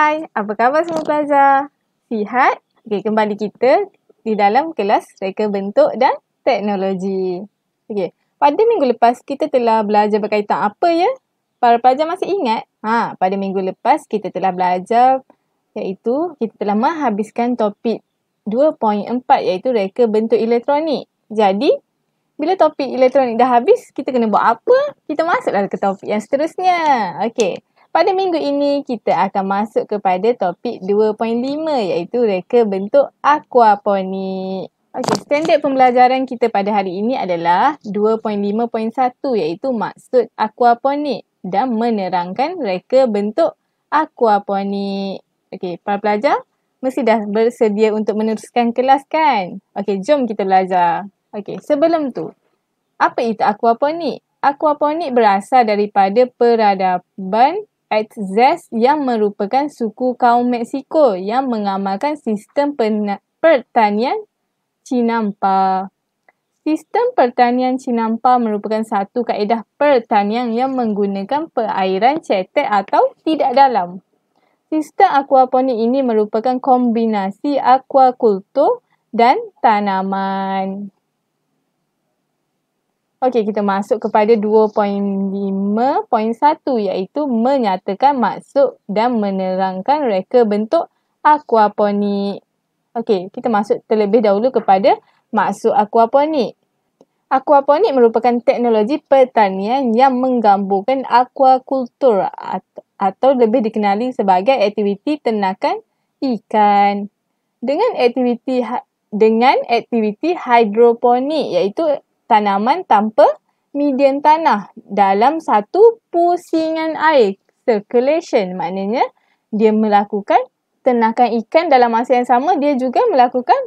Hai, apa khabar semua pelajar? Sihat? Okey, kembali kita di dalam kelas reka bentuk dan teknologi. Okey, pada minggu lepas kita telah belajar berkaitan apa ya? Para pelajar masih ingat? Pada minggu lepas kita telah belajar iaitu kita telah menghabiskan topik 2.4 iaitu reka bentuk elektronik. Jadi, bila topik elektronik dah habis, kita kena buat apa? Kita masuklah ke topik yang seterusnya. Okey. Pada minggu ini, kita akan masuk kepada topik 2.5 iaitu reka bentuk aquaponik. Okey, standard pembelajaran kita pada hari ini adalah 2.5.1 iaitu maksud aquaponik dan menerangkan reka bentuk aquaponik. Okey, para pelajar mesti dah bersedia untuk meneruskan kelas kan? Okey, jom kita belajar. Okey, sebelum tu, apa itu aquaponik? Aquaponik berasal daripada peradaban Aztec yang merupakan suku kaum Meksiko yang mengamalkan sistem pertanian Chinampa. Sistem pertanian Chinampa merupakan satu kaedah pertanian yang menggunakan perairan cetek atau tidak dalam. Sistem aquaponik ini merupakan kombinasi aquakultur dan tanaman. Okey, kita masuk kepada 2.5.1 iaitu menyatakan maksud dan menerangkan reka bentuk aquaponik. Okey, kita masuk terlebih dahulu kepada maksud aquaponik. Aquaponik merupakan teknologi pertanian yang menggabungkan aquakultur atau lebih dikenali sebagai aktiviti ternakan ikan dengan aktiviti hidroponik iaitu tanaman tanpa medium tanah dalam satu pusingan air. Circulation maknanya dia melakukan ternakan ikan dalam masa yang sama dia juga melakukan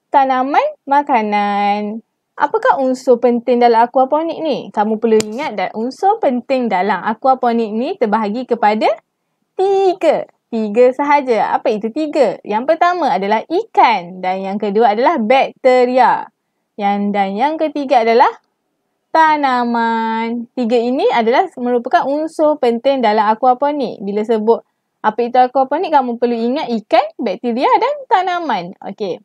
tanaman makanan. Apakah unsur penting dalam aquaponik ni? Kamu perlu ingat dan unsur penting dalam aquaponik ni terbahagi kepada tiga. Tiga sahaja. Apa itu tiga? Yang pertama adalah ikan dan yang kedua adalah bakteria. Dan yang ketiga adalah tanaman. Tiga ini adalah merupakan unsur penting dalam aquaponik. Bila sebut apa itu aquaponik, kamu perlu ingat ikan, bakteria dan tanaman. Okey.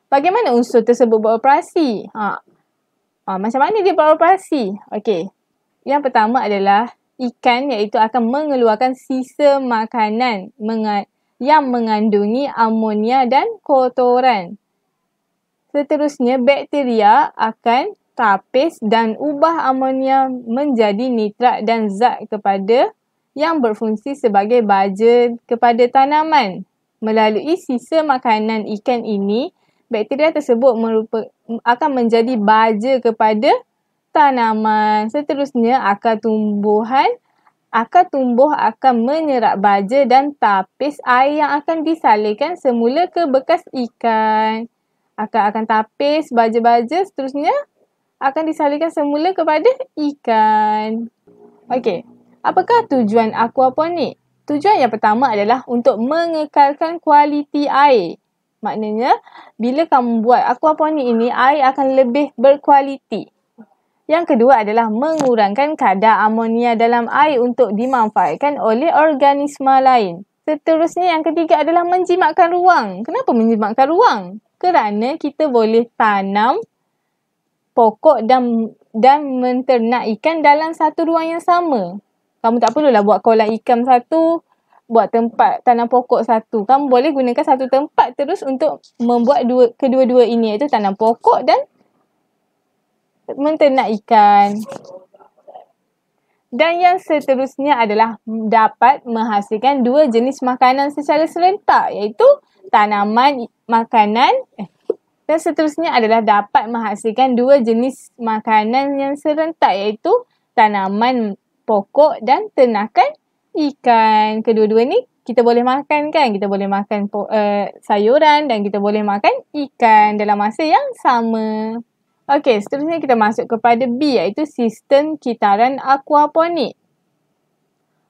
Bagaimana unsur tersebut beroperasi? Macam mana dia beroperasi? Okey. Yang pertama adalah ikan iaitu akan mengeluarkan sisa makanan yang mengandungi amonia dan kotoran. Seterusnya, bakteria akan tapis dan ubah amonia menjadi nitrat dan zat yang berfungsi sebagai baja kepada tanaman. Melalui sisa makanan ikan ini, bakteria tersebut akan menjadi baja kepada tanaman. Seterusnya, akar tumbuh akan menyerap baja dan tapis air yang akan disalurkan semula ke bekas ikan. Akan tapis baja-baja, seterusnya akan disalurkan semula kepada ikan. Okey, apakah tujuan aquaponik? Tujuan yang pertama adalah untuk mengekalkan kualiti air. Maknanya, bila kamu buat aquaponik ini, air akan lebih berkualiti. Yang kedua adalah mengurangkan kadar amonia dalam air untuk dimanfaatkan oleh organisma lain. Seterusnya, yang ketiga adalah menjimatkan ruang. Kenapa menjimatkan ruang? Kerana kita boleh tanam pokok dan menternak ikan dalam satu ruang yang sama. Kamu tak perlulah buat kolam ikan satu, buat tempat tanam pokok satu. Kamu boleh gunakan satu tempat terus untuk membuat kedua-dua ini iaitu tanam pokok dan menternak ikan. Dan yang seterusnya adalah dapat menghasilkan dua jenis makanan secara serentak iaitu tanaman makanan dan seterusnya adalah dapat menghasilkan dua jenis makanan yang serentak iaitu tanaman pokok dan ternakan ikan. Kedua-dua ni kita boleh makan kan? Kita boleh makan sayuran dan kita boleh makan ikan dalam masa yang sama. Okey, seterusnya kita masuk kepada B iaitu sistem kitaran aquaponik.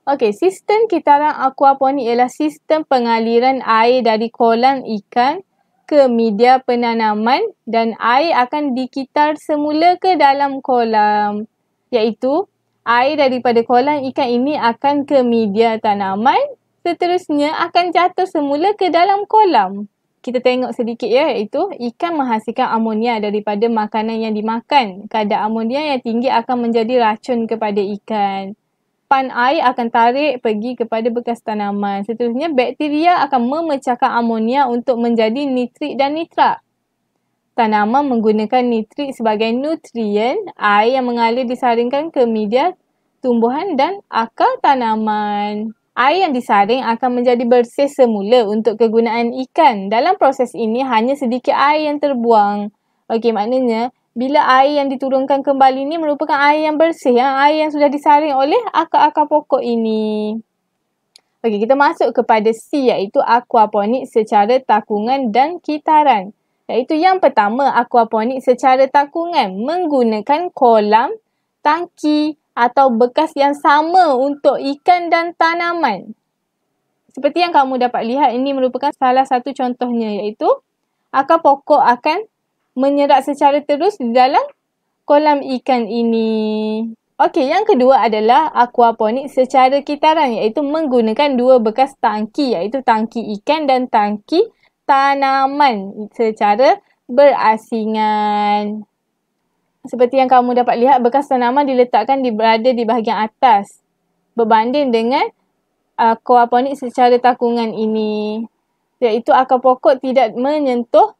Okey, sistem kitaran aquaponik ialah sistem pengaliran air dari kolam ikan ke media penanaman dan air akan dikitar semula ke dalam kolam. Iaitu air daripada kolam ikan ini akan ke media tanaman seterusnya akan jatuh semula ke dalam kolam. Kita tengok sedikit ya, iaitu ikan menghasilkan amonia daripada makanan yang dimakan. Kadar amonia yang tinggi akan menjadi racun kepada ikan. Pan air akan tarik pergi kepada bekas tanaman. Seterusnya, bakteria akan memecahkan amonia untuk menjadi nitrit dan nitrat. Tanaman menggunakan nitrit sebagai nutrien. Air yang mengalir disaringkan ke media tumbuhan dan akar tanaman. Air yang disaring akan menjadi bersih semula untuk kegunaan ikan. Dalam proses ini, hanya sedikit air yang terbuang. Okey, maknanya bila air yang diturunkan kembali ni merupakan air yang bersih, air yang sudah disaring oleh akar-akar pokok ini. Okey, kita masuk kepada C, iaitu aquaponik secara takungan dan kitaran. Iaitu yang pertama, aquaponik secara takungan menggunakan kolam, tangki atau bekas yang sama untuk ikan dan tanaman. Seperti yang kamu dapat lihat, ini merupakan salah satu contohnya, iaitu akar pokok akan menyerap secara terus di dalam kolam ikan ini. Okey, yang kedua adalah aquaponik secara kitaran, iaitu menggunakan dua bekas tangki, iaitu tangki ikan dan tangki tanaman secara berasingan. Seperti yang kamu dapat lihat, bekas tanaman diletakkan berada di bahagian atas berbanding dengan aquaponik secara takungan ini, iaitu akar pokok tidak menyentuh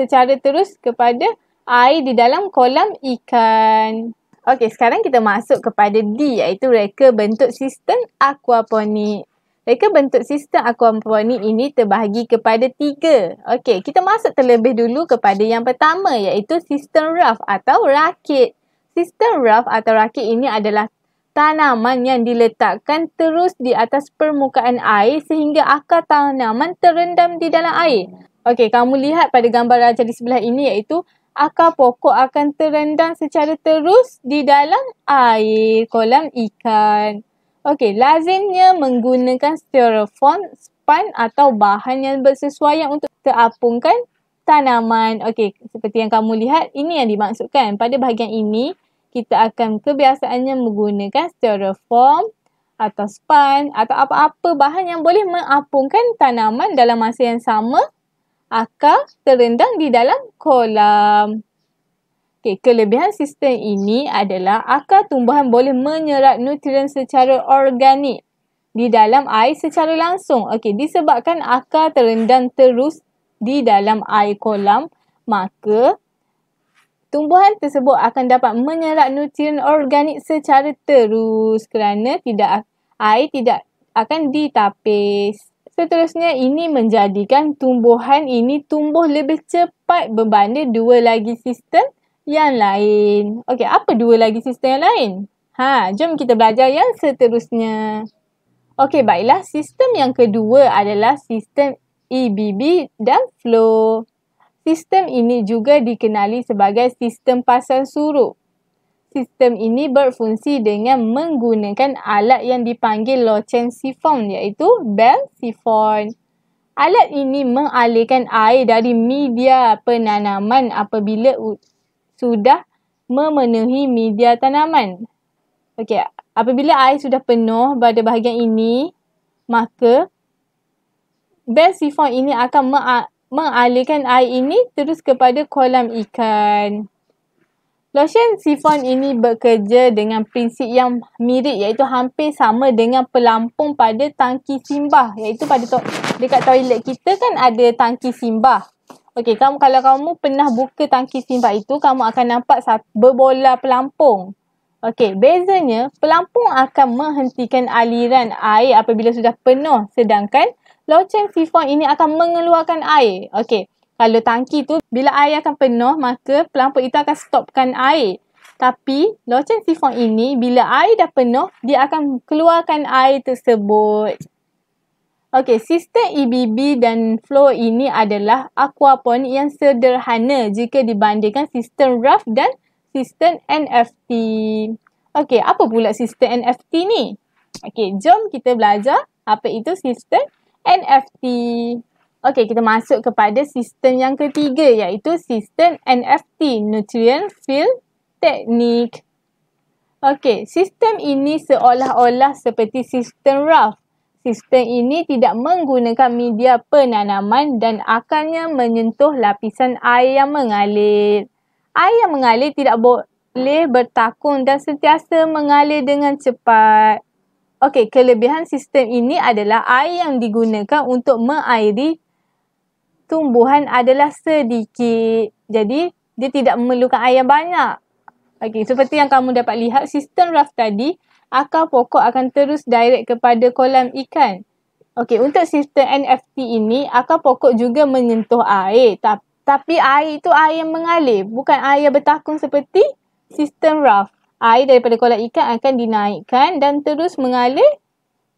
secara terus kepada air di dalam kolam ikan. Okey, sekarang kita masuk kepada D, iaitu reka bentuk sistem aquaponik. Reka bentuk sistem aquaponik ini terbahagi kepada 3. Okey, kita masuk terlebih dulu kepada yang pertama, iaitu sistem raft atau rakit. Sistem raft atau rakit ini adalah tanaman yang diletakkan terus di atas permukaan air sehingga akar tanaman terendam di dalam air. Okey, kamu lihat pada gambar raja di sebelah ini, iaitu akar pokok akan terendam secara terus di dalam air kolam ikan. Okey, lazimnya menggunakan styrofoam, span atau bahan yang bersesuaian untuk terapungkan tanaman. Okey, seperti yang kamu lihat, ini yang dimaksudkan. Pada bahagian ini, kita akan kebiasaannya menggunakan styrofoam atau span atau apa-apa bahan yang boleh mengapungkan tanaman dalam masa yang sama. Akar terendam di dalam kolam. Okay, kelebihan sistem ini adalah akar tumbuhan boleh menyerap nutrien secara organik di dalam air secara langsung. Okey, disebabkan akar terendam terus di dalam air kolam, maka tumbuhan tersebut akan dapat menyerap nutrien organik secara terus kerana air tidak akan ditapis. Seterusnya, ini menjadikan tumbuhan ini tumbuh lebih cepat berbanding dua lagi sistem yang lain. Okey, apa dua lagi sistem yang lain? Jom kita belajar yang seterusnya. Okey, baiklah. Sistem yang kedua adalah sistem EBB dan flow. Sistem ini juga dikenali sebagai sistem pasang surut. Sistem ini berfungsi dengan menggunakan alat yang dipanggil loceng sifon, iaitu bell sifon. Alat ini mengalirkan air dari media penanaman apabila sudah memenuhi media tanaman. Okey, apabila air sudah penuh pada bahagian ini, maka bell sifon ini akan mengalirkan air ini terus kepada kolam ikan. Loceng sifon ini bekerja dengan prinsip yang mirip, iaitu hampir sama dengan pelampung pada tangki simbah, iaitu dekat toilet kita kan ada tangki simbah. Okey, kalau kamu pernah buka tangki simbah itu, kamu akan nampak berbola pelampung. Okey, bezanya pelampung akan menghentikan aliran air apabila sudah penuh, sedangkan loceng sifon ini akan mengeluarkan air. Okey, kalau tangki tu bila air akan penuh, maka pelampung itu akan stopkan air. Tapi loceng sifon ini bila air dah penuh, dia akan keluarkan air tersebut. Okey, sistem EBB dan flow ini adalah aquaponik yang sederhana jika dibandingkan sistem raft dan sistem NFT. Okey, apa pula sistem NFT ni? Okey, jom kita belajar apa itu sistem NFT. Okey, kita masuk kepada sistem yang ketiga, iaitu sistem NFT, Nutrient Field Technique. Okey, sistem ini seolah-olah seperti sistem raft. Sistem ini tidak menggunakan media penanaman dan akarnya menyentuh lapisan air yang mengalir. Air yang mengalir tidak boleh bertakung dan sentiasa mengalir dengan cepat. Okey, kelebihan sistem ini adalah air yang digunakan untuk mengairi tumbuhan adalah sedikit. Jadi, dia tidak memerlukan air yang banyak. Okey, seperti yang kamu dapat lihat, sistem raft tadi, akar pokok akan terus direct kepada kolam ikan. Okey, untuk sistem NFT ini, akar pokok juga menyentuh air. Tapi air itu air yang mengalir, bukan air yang bertakung seperti sistem raft. Air daripada kolam ikan akan dinaikkan dan terus mengalir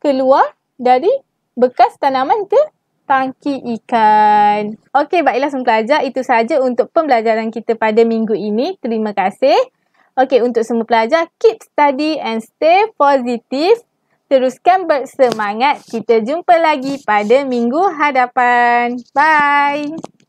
keluar dari bekas tanaman ke tangki ikan. Okey, baiklah semua pelajar, itu saja untuk pembelajaran kita pada minggu ini. Terima kasih. Okey, untuk semua pelajar, keep study and stay positive. Teruskan bersemangat. Kita jumpa lagi pada minggu hadapan. Bye.